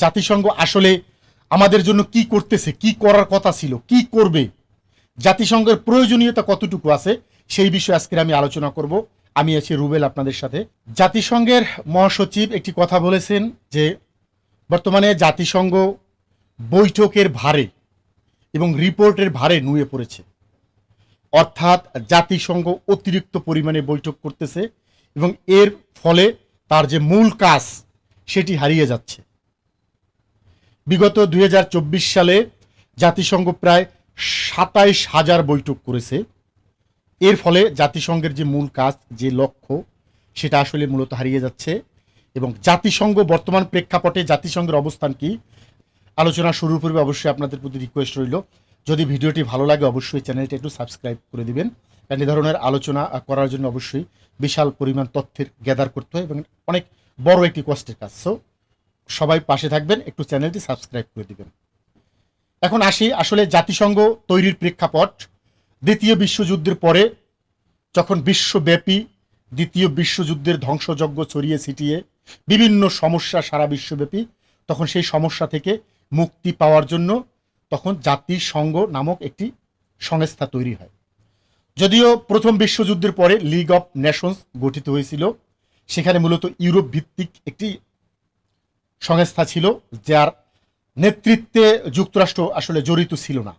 জাতিসংঘ আসলে আমাদের জন্য কি করতেছে, কি করার কথা ছিল, কি করবে, জাতিসংঘের প্রয়োজনীয়তা কতটুকু আছে, সেই বিষয়ে আজকে আমি আলোচনা করব। আমি আছি রুবেল আপনাদের সাথে। জাতিসংঘের মহাসচিব একটি কথা বলেছেন যে বর্তমানে জাতিসংঘ বৈঠকের ভারে এবং রিপোর্টের ভারে নুয়ে পড়েছে। অর্থাৎ জাতিসংঘ অতিরিক্ত পরিমাণে বৈঠক করতেছে এবং এর ফলে তার যে মূল কাজ সেটি হারিয়ে যাচ্ছে। বিগত 2024 সালে জাতিসংঘ প্রায় 27,000 বৈঠক করেছে। এর ফলে জাতিসংঘের যে মূল কাজ, যে লক্ষ্য, সেটা আসলে মূলত হারিয়ে যাচ্ছে। এবং জাতিসংঘ বর্তমান প্রেক্ষাপটে জাতিসংঘের অবস্থান কি, আলোচনা শুরুর পূর্বে অবশ্যই আপনাদের প্রতি রিকোয়েস্ট রইল, যদি ভিডিওটি ভালো লাগে অবশ্যই চ্যানেলটি একটু সাবস্ক্রাইব করে দিবেন। কারণ এই ধরনের আলোচনা করার জন্য অবশ্যই বিশাল পরিমাণ তথ্যের গ্যাদার করতে হয় এবং অনেক বড় একটি কষ্টের কাজ। সো সবাই পাশে থাকবেন, একটু চ্যানেলটি সাবস্ক্রাইব করে দিবেন। এখন আসি আসলে জাতিসংঘ তৈরির প্রেক্ষাপট। দ্বিতীয় বিশ্বযুদ্ধের পরে যখন বিশ্বব্যাপী দ্বিতীয় বিশ্বযুদ্ধের ধ্বংসযজ্ঞ ছড়িয়ে ছিটিয়ে বিভিন্ন সমস্যা সারা বিশ্বব্যাপী, তখন সেই সমস্যা থেকে মুক্তি পাওয়ার জন্য তখন জাতিসংঘ নামক একটি সংস্থা তৈরি হয়। যদিও প্রথম বিশ্বযুদ্ধের পরে লিগ অফ নেশনস গঠিত হয়েছিল, সেখানে মূলত ইউরোপ ভিত্তিক একটি সংস্থা ছিল, যার নেতৃত্বে যুক্তরাষ্ট্র আসলে জড়িত ছিল না।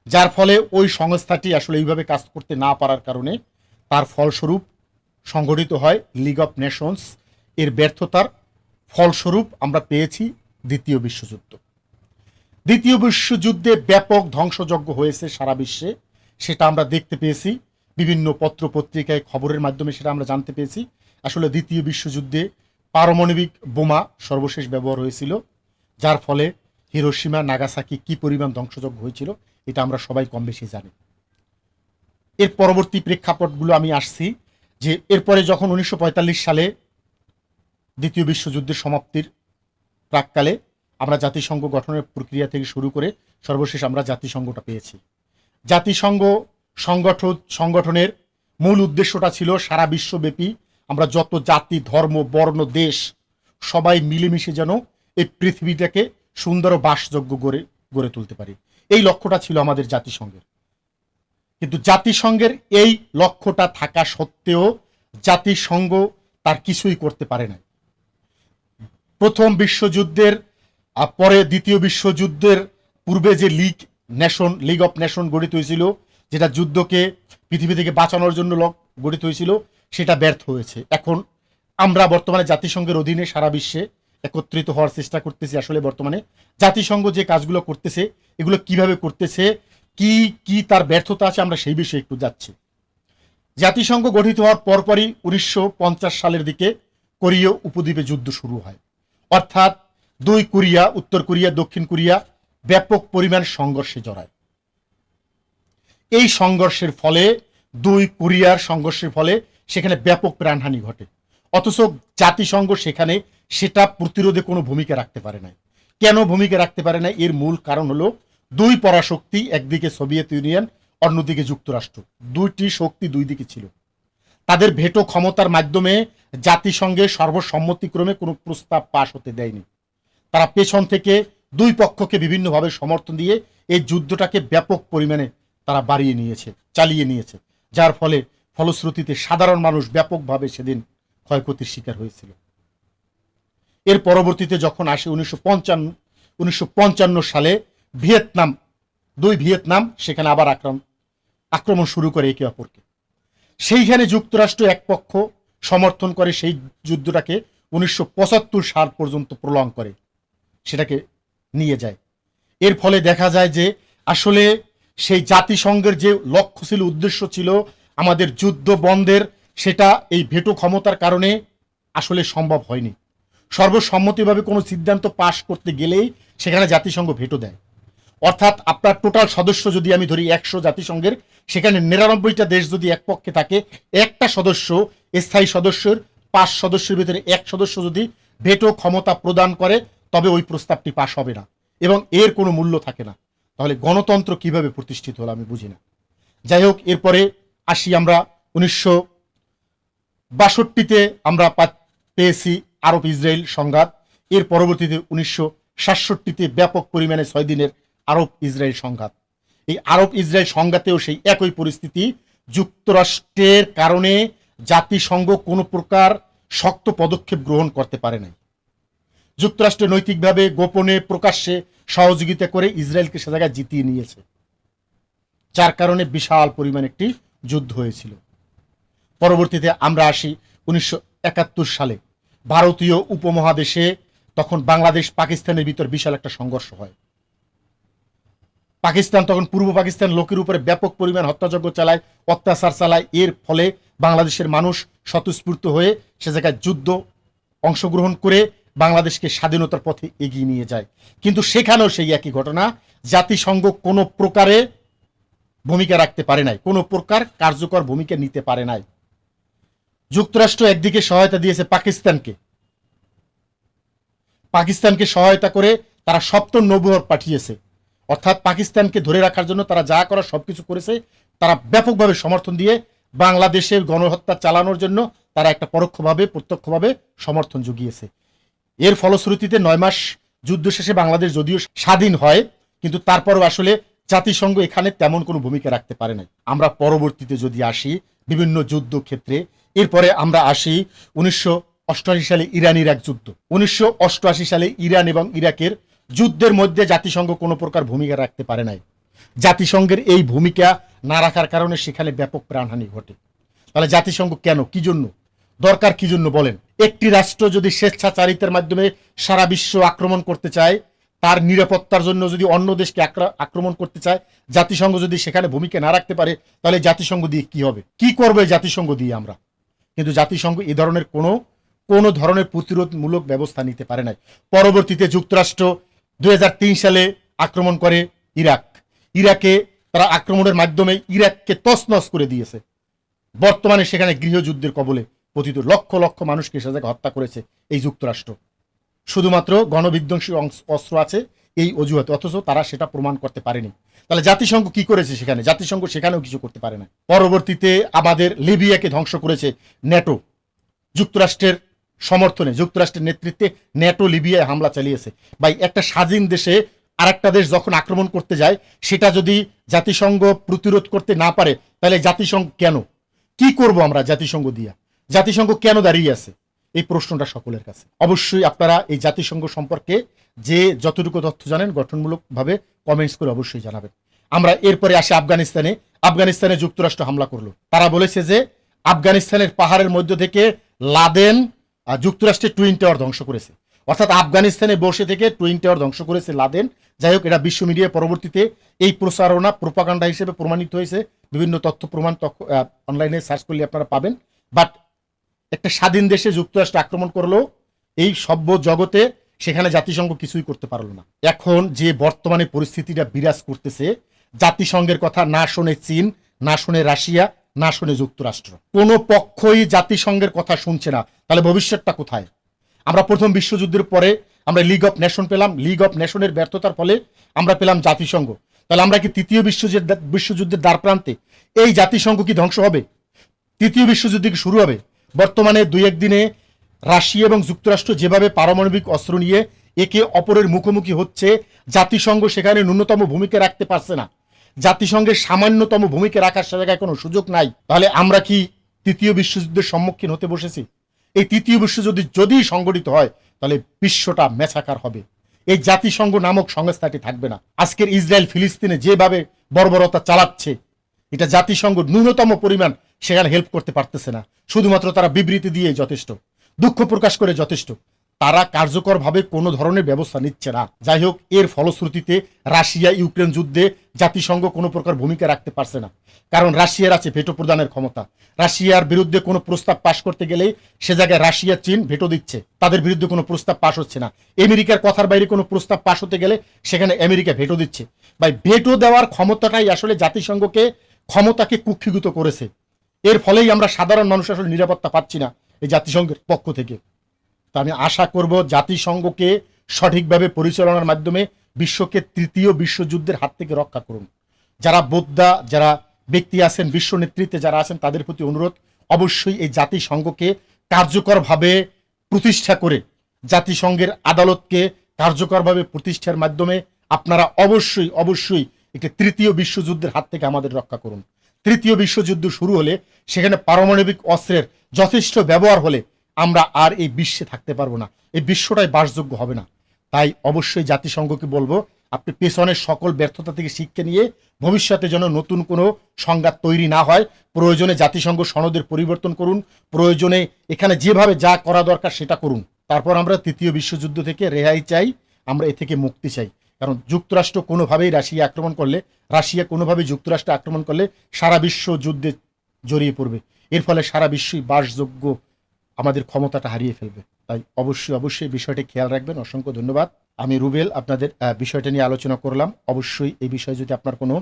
যার ফলে ওই সংস্থাটি আসলে এইভাবে কাজ করতে না পারার কারণে তার ফলস্বরূপ সংগঠিত হয় লিগ অফ নেশনস। এর ব্যর্থতার ফলস্বরূপ আমরা পেয়েছি দ্বিতীয় বিশ্বযুদ্ধ। দ্বিতীয় বিশ্বযুদ্ধে ব্যাপক ধ্বংসযজ্ঞ হয়েছে সারা বিশ্বে, সেটা আমরা দেখতে পেয়েছি বিভিন্ন পত্র পত্রিকায়, খবরের মাধ্যমে সেটা আমরা জানতে পেয়েছি। আসলে দ্বিতীয় বিশ্বযুদ্ধে পারমাণবিক বোমা সর্বশেষ ব্যবহার হয়েছিল, যার ফলে হিরোশিমা নাগাসাকি কি পরিমাণ ধ্বংসযজ্ঞ হয়েছিল এটা আমরা সবাই কম বেশি জানি। এর পরবর্তী প্রেক্ষাপটগুলো আমি আসছি যে এরপরে যখন 1945 সালে দ্বিতীয় বিশ্বযুদ্ধের সমাপ্তির প্রাককালে আমরা জাতিসংঘ গঠনের প্রক্রিয়া থেকে শুরু করে সর্বশেষ আমরা জাতিসংঘটা পেয়েছি। জাতিসংঘ সংগঠনের মূল উদ্দেশ্যটা ছিল সারা বিশ্বব্যাপী আমরা যত জাতি, ধর্ম, বর্ণ, দেশ সবাই মিলেমিশে যেন এই পৃথিবীটাকে সুন্দর ও বাসযোগ্য গড়ে তুলতে পারি। এই লক্ষ্যটা ছিল আমাদের জাতিসংঘের। কিন্তু জাতিসংঘের এই লক্ষ্যটা থাকা সত্ত্বেও জাতিসংঘ তার কিছুই করতে পারে না। প্রথম বিশ্বযুদ্ধের পরে দ্বিতীয় বিশ্বযুদ্ধের পূর্বে যে লিগ অফ নেশন গঠিত হয়েছিল, যেটা যুদ্ধকে পৃথিবী থেকে বাঁচানোর জন্য গঠিত হয়েছিল, সেটা ব্যর্থ হয়েছে। এখন আমরা বর্তমানে জাতিসংঘের অধীনে সারা বিশ্বে একত্রিত হওয়ার চেষ্টা করতেছি। আসলে বর্তমানে জাতিসংঘ যে কাজগুলো করতেছে এগুলো কিভাবে করতেছে, কি কি তার ব্যর্থতা আছে, আমরা সেই বিষয়ে একটু যাচ্ছি। জাতিসংঘ গঠিত হওয়ার পরপরই 1950 সালের দিকে কোরীয় উপদ্বীপে যুদ্ধ শুরু হয়। অর্থাৎ দুই কোরিয়া, উত্তর কোরিয়া, দক্ষিণ কোরিয়া ব্যাপক পরিমাণ সংঘর্ষে জড়ায়। এই সংঘর্ষের ফলে দুই কোরিয়ার সংঘর্ষের ফলে সেখানে ব্যাপক প্রাণহানি ঘটে, অথচ জাতিসংঘ সেখানে সেটা প্রতিরোধে কোনো ভূমিকা রাখতে পারে না। কেন ভূমিকা রাখতে পারে না? এর মূল কারণ হলো দুই পরাশক্তি, একদিকে সোভিয়েত ইউনিয়ন, অন্যদিকে যুক্তরাষ্ট্র। দুইটি শক্তি দুই দিকে ছিল। তাদের ভেটো ক্ষমতার মাধ্যমে জাতিসংঘে সর্বসম্মতিক্রমে কোনো প্রস্তাব পাশ হতে দেয়নি। তারা পেছন থেকে দুই পক্ষকে বিভিন্নভাবে সমর্থন দিয়ে এই যুদ্ধটাকে ব্যাপক পরিমাণে তারা চালিয়ে নিয়েছে, যার ফলশ্রুতিতে সাধারণ মানুষ ব্যাপকভাবে সেদিন ক্ষয়ক্ষতির শিকার হয়েছিল। এর পরবর্তীতে যখন আসে 1955 সালে ভিয়েতনাম সেখানে আবার আক্রমণ শুরু করে একে অপরকে। সেইখানে যুক্তরাষ্ট্র এক পক্ষ সমর্থন করে সেই যুদ্ধটাকে 1975 সাল পর্যন্ত প্রলং করে সেটাকে নিয়ে যায়। এর ফলে দেখা যায় যে আসলে সেই জাতিসংঘের যে লক্ষ্য ছিল, উদ্দেশ্য ছিল আমাদের যুদ্ধ বন্ধের, সেটা এই ভেটো ক্ষমতার কারণে আসলে সম্ভব হয়নি। সর্বসম্মতিভাবে কোনো সিদ্ধান্ত পাশ করতে গেলেই সেখানে জাতিসংঘ ভেটো দেয়। অর্থাৎ আপনার টোটাল সদস্য যদি আমি ধরি 100 জাতিসংঘের, সেখানে 99টা দেশ যদি এক পক্ষে থাকে, একটা সদস্য, স্থায়ী সদস্যের 5 সদস্যের ভিতরে এক সদস্য যদি ভেটো ক্ষমতা প্রদান করে, তবে ওই প্রস্তাবটি পাশ হবে না এবং এর কোনো মূল্য থাকে না। তাহলে গণতন্ত্র কিভাবে প্রতিষ্ঠিত হলো আমি বুঝি না। যাই হোক, এরপরে আসি আমরা 1962-তে আমরা পেয়েছি আরব ইসরায়েল সংঘাত এর পরবর্তীতে 1967-তে ব্যাপক পরিমাণে 6 দিনের আরব ইসরায়েল সংঘাত। এই আরব ইসরায়েল সংঘাতেও সেই একই পরিস্থিতি, যুক্তরাষ্ট্রের কারণে জাতিসংঘ কোনো প্রকার শক্ত পদক্ষেপ গ্রহণ করতে পারে নাই। যুক্তরাষ্ট্র নৈতিকভাবে গোপনে প্রকাশ্যে সহযোগিতা করে ইসরায়েলকে সে জায়গায় জিতিয়ে নিয়েছে, যার কারণে বিশাল পরিমাণ একটি যুদ্ধ হয়েছিল। পরবর্তীতে আমরা আসি 1971 সালে, ভারতীয় উপমহাদেশে তখন বাংলাদেশ পাকিস্তানের ভিতর বিশাল একটা সংঘর্ষ হয়। পাকিস্তান তখন পূর্ব পাকিস্তান লোকের উপরে ব্যাপক পরিমাণ হত্যাযজ্ঞ চালায়, অত্যাচার চালায়। এর ফলে বাংলাদেশের মানুষ স্বতঃস্ফূর্ত হয়ে সে জায়গায় যুদ্ধ অংশগ্রহণ করে বাংলাদেশকে স্বাধীনতার পথে এগিয়ে নিয়ে যায়। কিন্তু সেখানেও সেই একই ঘটনা, জাতিসংঘ কোনো প্রকারে ভূমিকা রাখতে পারে নাই, কোনো প্রকার কার্যকর ভূমিকা নিতে পারে নাই। যুক্তরাষ্ট্র একদিকে সহায়তা দিয়েছে পাকিস্তানকে সহায়তা করে তারা সপ্তম নৌবহর পাঠিয়েছে, অর্থাৎ পাকিস্তানকে ধরে রাখার জন্য তারা যা করার সবকিছু করেছে। তারা ব্যাপকভাবে সমর্থন দিয়ে বাংলাদেশের গণহত্যা চালানোর জন্য তারা একটা পরোক্ষভাবে প্রত্যক্ষভাবে সমর্থন জুগিয়েছে। এর ফলশ্রুতিতে 9 মাস যুদ্ধ শেষে বাংলাদেশ যদিও স্বাধীন হয়, কিন্তু তারপরও আসলে জাতিসংঘ এখানে তেমন কোনো ভূমিকা রাখতে পারে নাই। আমরা পরবর্তীতে যদি আসি বিভিন্ন যুদ্ধ ক্ষেত্রে, এরপরে আমরা আসি 1988 সালে ইরানের এক যুদ্ধ। 1988 সালে ইরান এবং ইরাকের যুদ্ধের মধ্যে জাতিসংঘ কোনো প্রকার ভূমিকা রাখতে পারে নাই। জাতিসংঘের এই ভূমিকা না রাখার কারণে সেখানে ব্যাপক প্রাণহানি ঘটে। তাহলে জাতিসংঘ কেন, কি জন্য দরকার, কি জন্য বলেন? একটি রাষ্ট্র যদি স্বেচ্ছাচারিতার মাধ্যমে সারা বিশ্ব আক্রমণ করতে চায়, তার নিরাপত্তার জন্য যদি অন্য দেশকে আক্রমণ করতে চায়, জাতিসংঘ যদি সেখানে ভূমিকা না রাখতে পারে, তাহলে জাতিসংঘ দিয়ে কি হবে, কি করবে জাতিসংঘ দিয়ে আমরা? কিন্তু জাতিসংঘ এ ধরনের কোনো ধরনের প্রতিরোধমূলক ব্যবস্থা নিতে পারে নাই। পরবর্তীতে যুক্তরাষ্ট্র 2003 সালে আক্রমণ করে ইরাকে। তারা আক্রমণের মাধ্যমে ইরাককে তছনছ করে দিয়েছে। বর্তমানে সেখানে গৃহযুদ্ধের কবলে পতিত লক্ষ লক্ষ মানুষকে সে জায়গায় হত্যা করেছে এই যুক্তরাষ্ট্র। শুধুমাত্র গণবিধ্বংসী অস্ত্র আছে এই অজুহাতে, অথচ তারা সেটা প্রমাণ করতে পারেনি। তাহলে জাতিসংঘ কি করেছে সেখানে? জাতিসংঘ সেখানেও কিছু করতে পারে না। পরবর্তীতে আমাদের লিবিয়াকে ধ্বংস করেছে ন্যাটো। যুক্তরাষ্ট্রের সমর্থনে, যুক্তরাষ্ট্রের নেতৃত্বে ন্যাটো লিবিয়ায় হামলা চালিয়েছে। ভাই, একটা স্বাধীন দেশে আরেকটা দেশ যখন আক্রমণ করতে যায়, সেটা যদি জাতিসংঘ প্রতিরোধ করতে না পারে, তাহলে জাতিসংঘ কেন, কি করব আমরা জাতিসংঘ দিয়া? জাতিসংঘ কেন দাঁড়িয়ে আছে? এই প্রশ্নটা সকলের কাছে। অবশ্যই আপনারা এই জাতিসংঘ সম্পর্কে যে যতটুকু তথ্য জানেন গঠনমূলকভাবে কমেন্টস করে অবশ্যই জানাবেন। আমরা এরপরে আসি আফগানিস্তানে যুক্তরাষ্ট্র হামলা করলো। তারা বলেছে যে আফগানিস্তানের পাহাড়ের মধ্য থেকে লাদেন যুক্তরাষ্ট্রের টুইন টাওয়ার ধ্বংস করেছে, অর্থাৎ আফগানিস্তানে বসে থেকে টুইন টাওয়ার ধ্বংস করেছে লাদেন। যাই হোক, এটা বিশ্ব মিডিয়ায় পরবর্তীতে এই প্রচারণা প্রোপাগান্ডা হিসেবে প্রমাণিত হয়েছে। বিভিন্ন তথ্য প্রমাণ অনলাইনে সার্চ করলে আপনারা পাবেন। বাট একটা স্বাধীন দেশে যুক্তরাষ্ট্র আক্রমণ করলো, এই সভ্য জগতে সেখানে জাতিসংঘ কিছুই করতে পারলো না। এখন যে বর্তমানে পরিস্থিতিটা বিরাজ করতেছে, জাতিসংঘের কথা না শোনে চীন, না শোনে রাশিয়া, না শোনে যুক্তরাষ্ট্র, কোনো পক্ষই জাতিসংঘের কথা শুনছে না। তাহলে ভবিষ্যৎটা কোথায়? আমরা প্রথম বিশ্বযুদ্ধের পরে আমরা লিগ অফ নেশন পেলাম, লিগ অফ নেশনের ব্যর্থতার ফলে আমরা পেলাম জাতিসংঘ। তাহলে আমরা কি তৃতীয় বিশ্বযুদ্ধের দ্বার প্রান্তে? এই জাতিসংঘ কি ধ্বংস হবে? তৃতীয় বিশ্বযুদ্ধ কি শুরু হবে? বর্তমানে 2-1 দিনে রাশিয়া এবং যুক্তরাষ্ট্র যেভাবে পারমাণবিক অস্ত্র নিয়ে একে অপরের মুখোমুখি হচ্ছে, জাতিসংঘ সেখানে ন্যূনতম ভূমিকা রাখতে পারছে না। জাতিসংঘের সামান্যতম ভূমিকা রাখার জায়গায় কোনো সুযোগ নাই। তাহলে আমরা কি তৃতীয় বিশ্বযুদ্ধের সম্মুখীন হতে বসেছি? এই তৃতীয় বিশ্বযুদ্ধ যদি সংগঠিত হয়, তাহলে বিশ্বটা মেছাকার হবে। এই জাতিসংঘ নামক সংস্থাটি থাকবে না। আজকের ইসরায়েল ফিলিস্তিনে যেভাবে বর্বরতা চালাচ্ছে, এটা জাতিসংঘ ন্যূনতম পরিমাণ সেখানে হেল্প করতে পারতেছে না। শুধুমাত্র তারা বিবৃতি দিয়ে যথেষ্ট, দুঃখ প্রকাশ করে যথেষ্ট, তারা কার্যকরভাবে কোনো ধরনের ব্যবস্থা নিচ্ছে না। যাই হোক, এর ফলশ্রুতিতে রাশিয়া ইউক্রেন যুদ্ধে জাতিসংঘ কোনো প্রকার ভূমিকা রাখতে পারছে না, কারণ রাশিয়ার আছে ভেটো প্রদানের ক্ষমতা। রাশিয়ার বিরুদ্ধে কোনো প্রস্তাব পাশ করতে গেলেই সে জায়গায় রাশিয়া চীন ভেটো দিচ্ছে, তাদের বিরুদ্ধে কোনো প্রস্তাব পাশ হচ্ছে না। আমেরিকার কথার বাইরে কোনো প্রস্তাব পাশ হতে গেলে সেখানে আমেরিকা ভেটো দিচ্ছে। ভাই, ভেটো দেওয়ার ক্ষমতাটাই আসলে জাতিসংঘকে ক্ষমতাকে কুক্ষিগত করেছে। এর ফলেই আমরা সাধারণ মানুষ আসলে নিরাপত্তা পাচ্ছি না এই জাতিসংঘের পক্ষ থেকে। তা আমি আশা করব জাতিসংঘকে সঠিকভাবে পরিচালনার মাধ্যমে বিশ্বকে তৃতীয় বিশ্বযুদ্ধের হাত থেকে রক্ষা করুন। যারা বোদ্ধা, যারা ব্যক্তি আছেন, বিশ্ব নেতৃত্বে যারা আছেন, তাদের প্রতি অনুরোধ, অবশ্যই এই জাতিসংঘকে কার্যকরভাবে প্রতিষ্ঠা করে জাতিসংঘের আদালতকে কার্যকরভাবে প্রতিষ্ঠার মাধ্যমে আপনারা অবশ্যই অবশ্যই একটি তৃতীয় বিশ্বযুদ্ধের হাত থেকে আমাদের রক্ষা করুন। তৃতীয় বিশ্বযুদ্ধ শুরু হলে সেখানে পারমাণবিক অস্ত্রের যথেষ্ট ব্যবহার হলে আমরা আর এই বিশ্বে থাকতে পারবো না, এই বিশ্বটাই বাসযোগ্য হবে না। তাই অবশ্যই জাতিসংঘকে বলবো, আপনি পেছনের সকল ব্যর্থতা থেকে শিক্ষা নিয়ে ভবিষ্যতে যেন নতুন কোনো সংঘাত তৈরি না হয়, প্রয়োজনে জাতিসংঘ সনদের পরিবর্তন করুন, প্রয়োজনে এখানে যেভাবে যা করা দরকার সেটা করুন। তারপর আমরা তৃতীয় বিশ্বযুদ্ধ থেকে রেহাই চাই, আমরা এ থেকে মুক্তি চাই। কারণ যুক্তরাষ্ট্র কোনোভাবেই রাশিয়া কোনোভাবেই যুক্তরাষ্ট্র আক্রমণ করলে সারা বিশ্ব যুদ্ধে জড়িয়ে পড়বে। এর ফলে সারা বিশ্বই বাসযোগ্য আমাদের ক্ষমতাটা হারিয়ে ফেলবে। তাই অবশ্যই অবশ্যই বিষয়টি খেয়াল রাখবেন। অসংখ্য ধন্যবাদ। আমি রুবেল আপনাদের বিষয়টা নিয়ে আলোচনা করলাম। অবশ্যই এই বিষয়ে যদি আপনার কোনো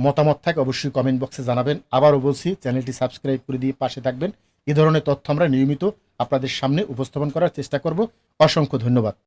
মতামত থাকে অবশ্যই কমেন্ট বক্সে জানাবেন। আবারও বলছি, চ্যানেলটি সাবস্ক্রাইব করে দিয়ে পাশে থাকবেন। এ ধরনের তথ্য আমরা নিয়মিত আপনাদের সামনে উপস্থাপন করার চেষ্টা করব। অসংখ্য ধন্যবাদ।